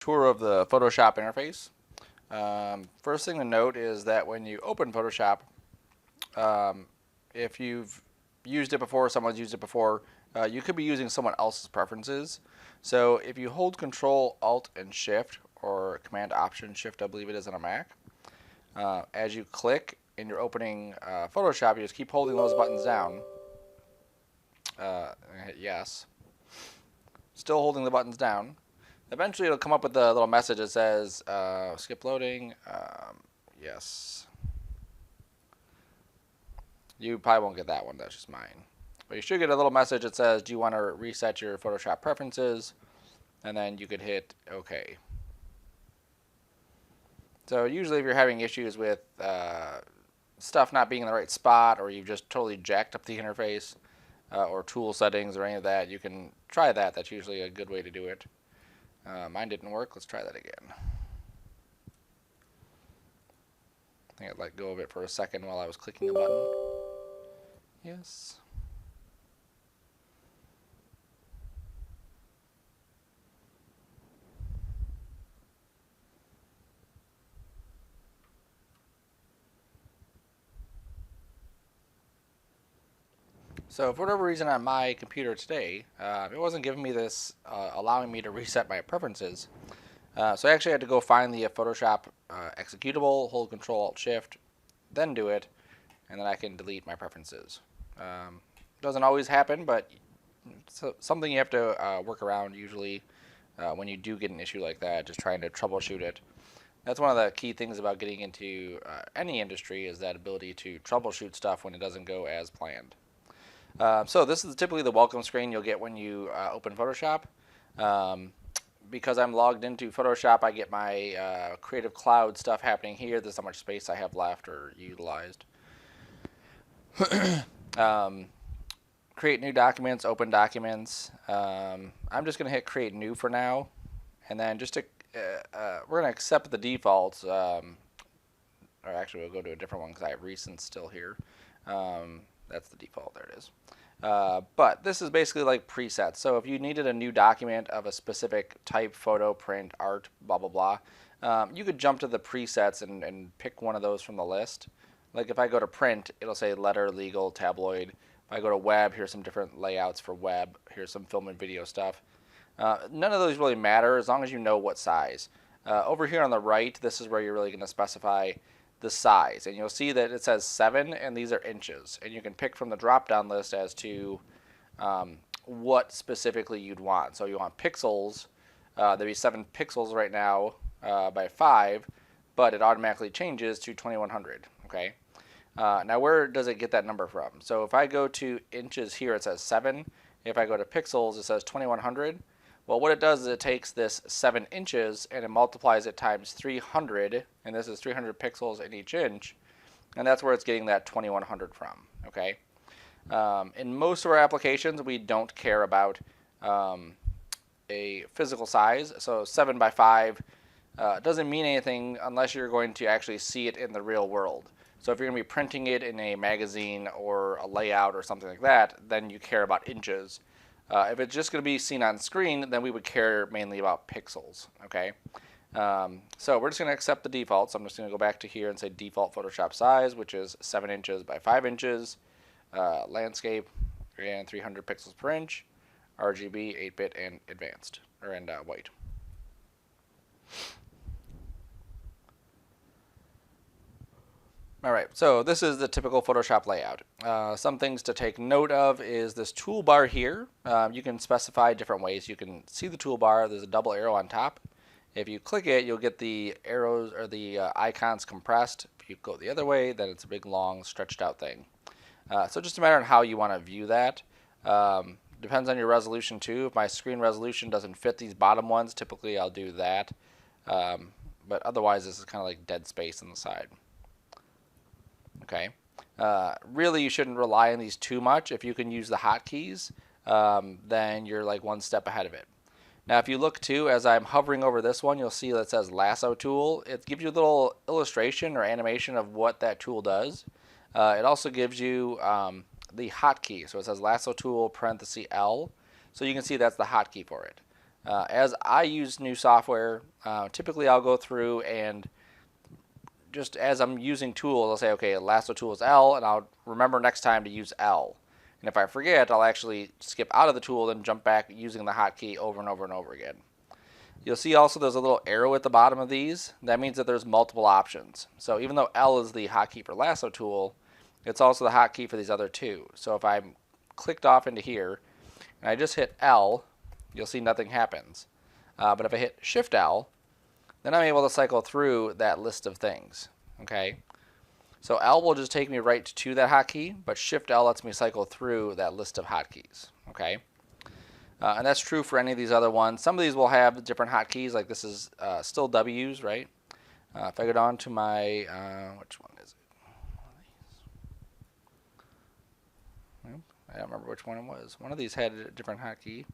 Tour of the Photoshop interface. First thing to note is that when you open Photoshop, um, if you've used it before, someone's used it before, you could be using someone else's preferences. So if you hold Control, Alt, and Shift, or Command Option Shift, I believe it is on a Mac, as you click and you're opening Photoshop, you just keep holding those buttons down. And hit yes. Still holding the buttons down. Eventually, it'll come up with a little message that says skip loading. Yes. You probably won't get that one. That's just mine. But you should get a little message that says, do you want to reset your Photoshop preferences? And then you could hit OK. So usually if you're having issues with stuff not being in the right spot, or you've just totally jacked up the interface, or tool settings or any of that, you can try that. That's usually a good way to do it. Mine didn't work. Let's try that again. I think I let go of it for a second while I was clicking a button. Yes. So for whatever reason on my computer today, it wasn't giving me this, allowing me to reset my preferences. So I actually had to go find the Photoshop executable, hold Control Alt Shift, then do it, and then I can delete my preferences. Doesn't always happen, but it's something you have to work around usually when you do get an issue like that, just trying to troubleshoot it. That's one of the key things about getting into any industry, is that ability to troubleshoot stuff when it doesn't go as planned. So this is typically the welcome screen you'll get when you open Photoshop. Because I'm logged into Photoshop, I get my Creative Cloud stuff happening here. This is how much space I have left or utilized. Create new documents, open documents. I'm just going to hit create new for now. And then just to, we're going to accept the defaults. Or actually, we'll go to a different one because I have recent still here. That's the default. There it is. But this is basically like presets. So if you needed a new document of a specific type, photo, print, art, blah, blah, blah, you could jump to the presets and pick one of those from the list. Like if I go to print, it'll say letter, legal, tabloid. If I go to web, here's some different layouts for web. Here's some film and video stuff. None of those really matter as long as you know what size. Over here on the right, this is where you're really going to specify the size, and you'll see that it says 7, and these are inches, and you can pick from the drop-down list as to what specifically you'd want. So you want pixels. There'd be 7 pixels right now by 5, but it automatically changes to 2100. Okay. Now where does it get that number from? So if I go to inches here, it says 7. If I go to pixels, it says 2100. Well, what it does is it takes this 7 inches and it multiplies it times 300, and this is 300 pixels in each inch, and that's where it's getting that 2100 from. Okay. In most of our applications, we don't care about a physical size. So 7 by 5 doesn't mean anything unless you're going to actually see it in the real world. So if you're going to be printing it in a magazine or a layout or something like that, then you care about inches. If it's just going to be seen on screen, then we would care mainly about pixels. Okay. So we're just going to accept the default. So I'm just going to go back to here and say default Photoshop size, which is 7 inches by 5 inches, landscape, and 300 pixels per inch, RGB, 8-bit, and advanced, or and white. All right, so this is the typical Photoshop layout. Some things to take note of is this toolbar here. You can specify different ways. You can see the toolbar. There's a double arrow on top. If you click it, you'll get the arrows or the icons compressed. If you go the other way, then it's a big, long, stretched out thing. So just a matter of how you want to view that. Depends on your resolution too. If my screen resolution doesn't fit these bottom ones, typically I'll do that. But otherwise, this is kind of like dead space on the side. Okay. Really, you shouldn't rely on these too much. If you can use the hotkeys, then you're like one step ahead of it. Now, if you look too, as I'm hovering over this one, you'll see that it says lasso tool. It gives you a little illustration or animation of what that tool does. It also gives you the hotkey. So it says lasso tool parenthesis L. So you can see that's the hotkey for it. As I use new software, typically I'll go through and just as I'm using tools, I'll say, okay, lasso tool is L, and I'll remember next time to use L. And if I forget, I'll actually skip out of the tool and jump back using the hotkey over and over and over again. You'll see also there's a little arrow at the bottom of these. That means that there's multiple options. So even though L is the hotkey for lasso tool, it's also the hotkey for these other two. So if I'm clicked off into here and I just hit L, you'll see nothing happens. But if I hit Shift L, then I'm able to cycle through that list of things. Okay, so L will just take me right to that hotkey, but Shift L lets me cycle through that list of hotkeys. Okay, and that's true for any of these other ones. Some of these will have different hotkeys, like this is still W's, right? If I go down to my, which one is it? I don't remember which one it was. One of these had a different hotkey.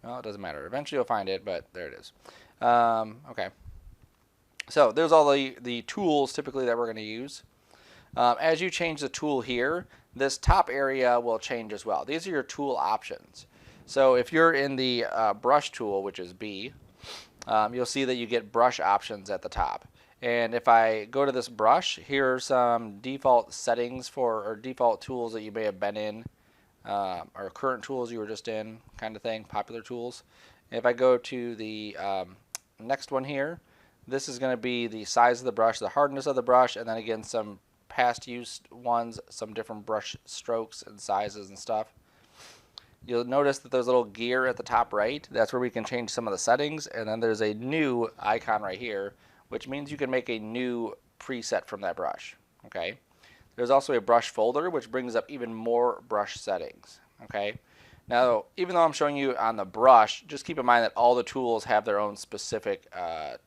Well, it doesn't matter. Eventually you'll find it, but there it is. Okay. So there's all the tools typically that we're going to use. As you change the tool here, this top area will change as well. These are your tool options. So if you're in the brush tool, which is B, you'll see that you get brush options at the top. And if I go to this brush, here are some default settings for, or default tools that you may have been in, or current tools you were just in, kind of thing, popular tools. If I go to the next one here, this is going to be the size of the brush, the hardness of the brush, and then again some past used ones, some different brush strokes and sizes and stuff. You'll notice that there's a little gear at the top right. That's where we can change some of the settings, and then there's a new icon right here, which means you can make a new preset from that brush. Okay. There's also a brush folder, which brings up even more brush settings. Okay. Now, even though I'm showing you on the brush, just keep in mind that all the tools have their own specific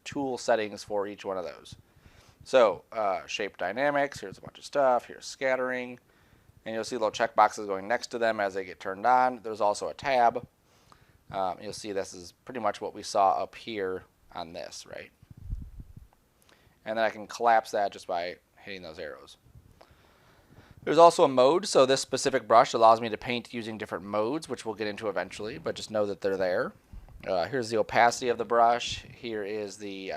tool settings for each one of those. So, shape dynamics, here's a bunch of stuff, here's scattering, and you'll see little checkboxes going next to them as they get turned on. There's also a tab. You'll see this is pretty much what we saw up here on this, right? And then I can collapse that just by hitting those arrows. There's also a mode, so this specific brush allows me to paint using different modes, which we'll get into eventually, but just know that they're there. Here's the opacity of the brush. Here is the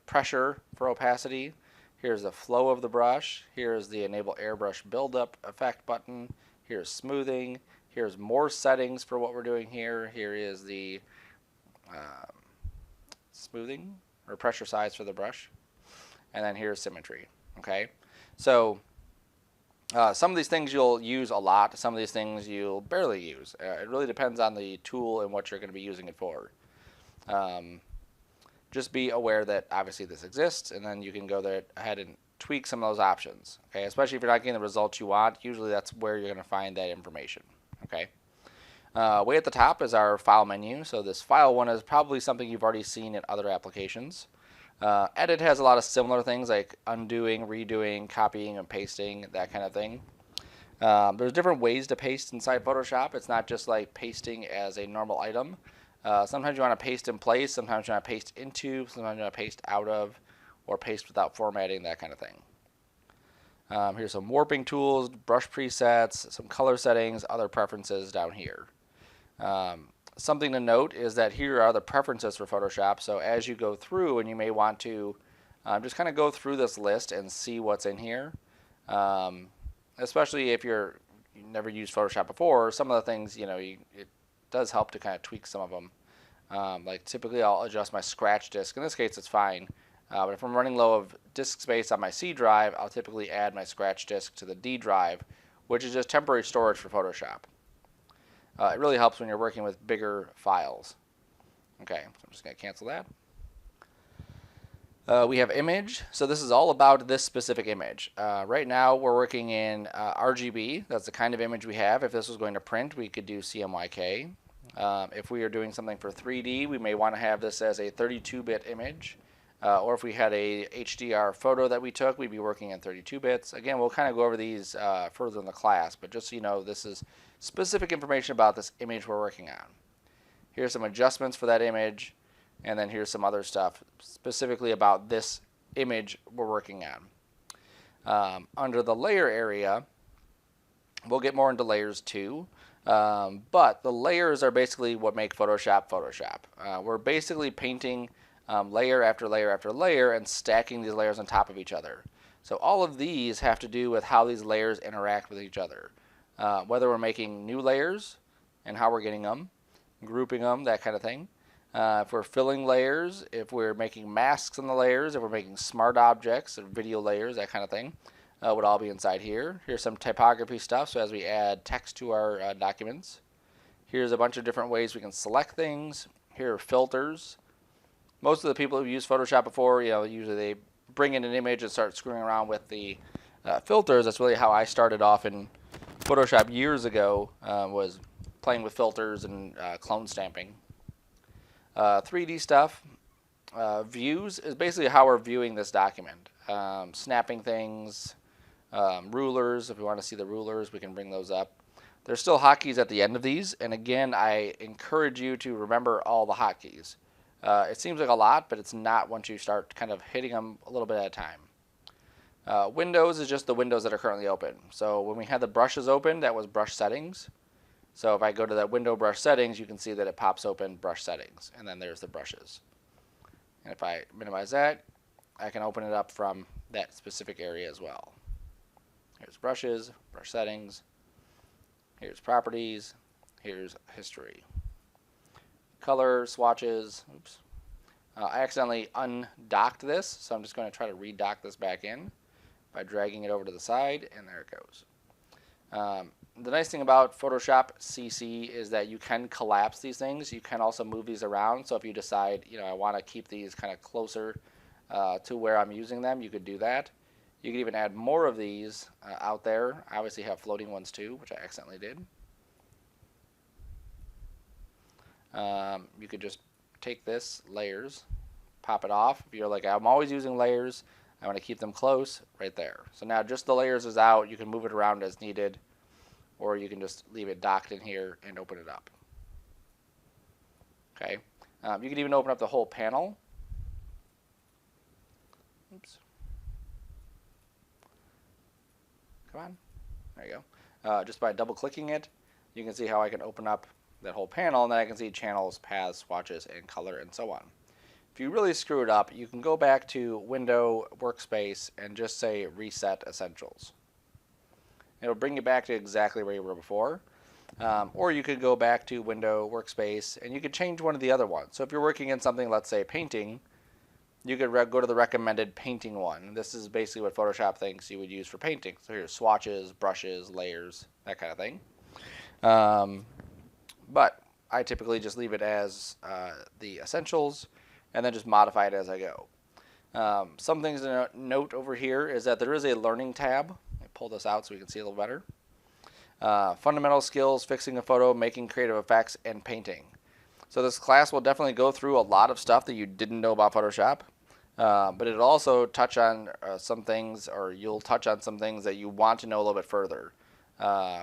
pressure for opacity. Here's the flow of the brush. Here's the enable airbrush buildup effect button. Here's smoothing. Here's more settings for what we're doing here. Here is the smoothing or pressure size for the brush. And then here's symmetry. Okay, so some of these things you'll use a lot. Some of these things you'll barely use. It really depends on the tool and what you're going to be using it for. Just be aware that obviously this exists, and then you can go there ahead and tweak some of those options. Okay, especially if you're not getting the results you want. Usually that's where you're going to find that information. Okay. Way at the top is our file menu. So this file one is probably something you've already seen in other applications. Edit has a lot of similar things like undoing, redoing, copying, and pasting, that kind of thing. There's different ways to paste inside Photoshop. It's not just like pasting as a normal item. Sometimes you want to paste in place, sometimes you want to paste into, sometimes you want to paste out of, or paste without formatting, that kind of thing. Here's some warping tools, brush presets, some color settings, other preferences down here. Something to note is that here are the preferences for Photoshop. So as you go through, and you may want to just kind of go through this list and see what's in here. Especially if you never used Photoshop before, some of the things, it does help to kind of tweak some of them. Like typically I'll adjust my scratch disk. In this case it's fine. But if I'm running low of disk space on my C drive, I'll typically add my scratch disk to the D drive, which is just temporary storage for Photoshop. It really helps when you're working with bigger files. Okay, so I'm just going to cancel that. We have image. So this is all about this specific image. Right now we're working in RGB. That's the kind of image we have. If this was going to print, we could do CMYK. If we are doing something for 3D, we may want to have this as a 32-bit image. Or if we had a HDR photo that we took, we'd be working in 32 bits. Again, we'll kind of go over these further in the class, but just so you know, this is specific information about this image we're working on. Here's some adjustments for that image, and then here's some other stuff specifically about this image we're working on. Under the layer area, We'll get more into layers too. But the layers are basically what make Photoshop Photoshop. We're basically painting layer after layer after layer and stacking these layers on top of each other. So all of these have to do with how these layers interact with each other. Whether we're making new layers and how we're getting them, grouping them, that kind of thing. If we're filling layers, if we're making masks on the layers, if we're making smart objects or video layers, that kind of thing, would all be inside here. Here's some typography stuff, so as we add text to our documents. Here's a bunch of different ways we can select things. Here are filters. Most of the people who've used Photoshop before, usually they bring in an image and start screwing around with the filters. That's really how I started off in Photoshop years ago, was playing with filters and clone stamping. 3D stuff. Views is basically how we're viewing this document. Snapping things, rulers. If we want to see the rulers, we can bring those up. There's still hotkeys at the end of these, and again, I encourage you to remember all the hotkeys. It seems like a lot, but it's not once you start kind of hitting them a little bit at a time. Windows is just the windows that are currently open. So when we had the brushes open, that was brush settings. So if I go to that window brush settings, you can see that it pops open brush settings, and then there's the brushes. And if I minimize that, I can open it up from that specific area as well. Here's brushes, brush settings, here's properties, here's history. Color, swatches, oops. I accidentally undocked this, so I'm just going to try to redock this back in by dragging it over to the side, and there it goes. The nice thing about Photoshop CC is that you can collapse these things. You can also move these around, so if you decide, I want to keep these kind of closer to where I'm using them, you could do that. You could even add more of these out there. I obviously have floating ones too, which I accidentally did. You could just take this, layers, pop it off. If you're like, I'm always using layers, I want to keep them close, right there. So now just the layers is out. You can move it around as needed, or you can just leave it docked in here and open it up. Okay. You can even open up the whole panel. Oops. Come on. There you go. Just by double clicking it, you can see how I can open up that whole panel, and then I can see channels, paths, swatches, and color, and so on. If you really screw it up, you can go back to Window, Workspace, and just say Reset Essentials. It'll bring you back to exactly where you were before. Or you could go back to Window, Workspace, and you could change one of the other ones. So if you're working in something, let's say painting, you could go to the recommended painting one. This is basically what Photoshop thinks you would use for painting. So here's swatches, brushes, layers, that kind of thing. But I typically just leave it as the essentials and then just modify it as I go. Some things to note over here is that there is a learning tab. Let me pull this out so we can see a little better. Fundamental skills, fixing a photo, making creative effects, and painting. So this class will definitely go through a lot of stuff that you didn't know about Photoshop. But it'll also touch on some things, or you'll touch on some things that you want to know a little bit further.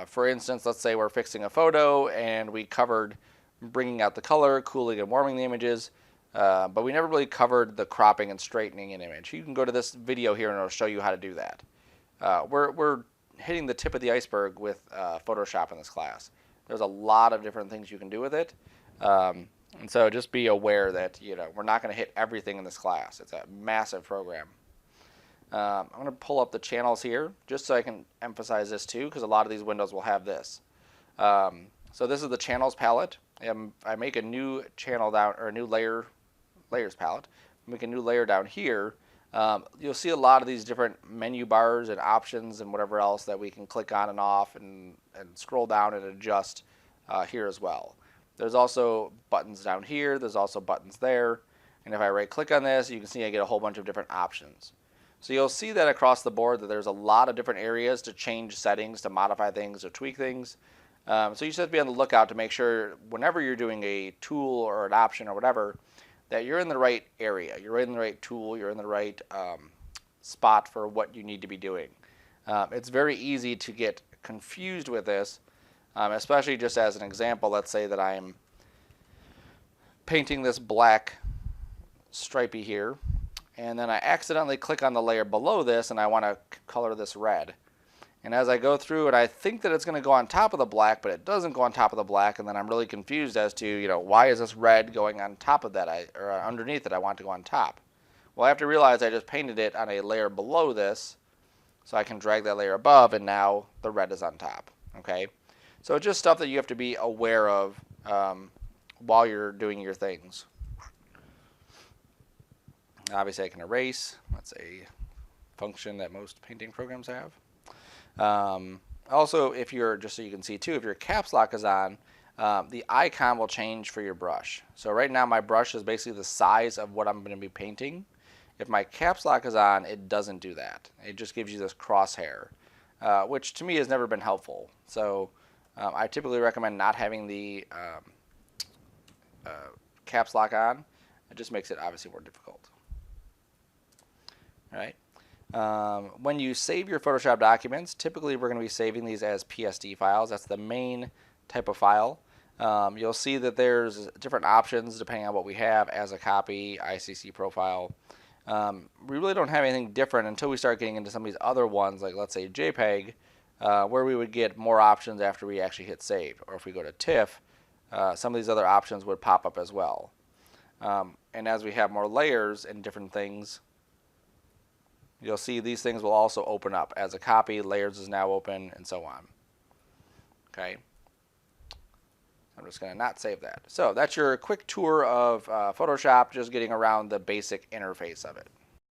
For instance, let's say we're fixing a photo and we covered bringing out the color, cooling and warming the images, but we never really covered the cropping and straightening an image. You can go to this video here and it'll show you how to do that. We're hitting the tip of the iceberg with Photoshop in this class. There's a lot of different things you can do with it. And so just be aware that we're not going to hit everything in this class. It's a massive program. I'm going to pull up the channels here just so I can emphasize this too, because a lot of these windows will have this. So this is the channels palette. I make a new channel down, or a new layers palette. Make a new layer down here. You'll see a lot of these different menu bars and options and whatever else that we can click on and off and scroll down and adjust here as well. There's also buttons down here. There's also buttons there. And if I right click on this, you can see I get a whole bunch of different options. So you'll see that across the board that there's a lot of different areas to change settings, to modify things, or tweak things. So you just have to be on the lookout to make sure whenever you're doing a tool or an option or whatever, that you're in the right area. You're in the right tool. You're in the right spot for what you need to be doing. It's very easy to get confused with this, especially just as an example. Let's say that I'm painting this black stripey here, and then I accidentally click on the layer below this and I want to color this red. And as I go through it, I think that it's going to go on top of the black, but it doesn't go on top of the black. And then I'm really confused as to, why is this red going on top of that, or underneath it? I want to go on top. Well, I have to realize I just painted it on a layer below this, so I can drag that layer above, and now the red is on top. Okay, so it's just stuff that you have to be aware of while you're doing your things. Obviously, I can erase. That's a function that most painting programs have. Also, if you're, just so you can see too, if your caps lock is on, the icon will change for your brush. So right now my brush is basically the size of what I'm going to be painting. If my caps lock is on, it doesn't do that. It just gives you this crosshair, which to me has never been helpful. So I typically recommend not having the caps lock on. It just makes it obviously more difficult. All right. When you save your Photoshop documents, typically we're going to be saving these as PSD files. That's the main type of file. You'll see that there's different options depending on what we have as a copy, ICC profile. We really don't have anything different until we start getting into some of these other ones, like let's say JPEG, where we would get more options after we actually hit save. Or if we go to TIFF, some of these other options would pop up as well. And as we have more layers and different things, you'll see these things will also open up. As a copy, layers is now open, and so on. Okay. I'm just going to not save that. So that's your quick tour of Photoshop, just getting around the basic interface of it.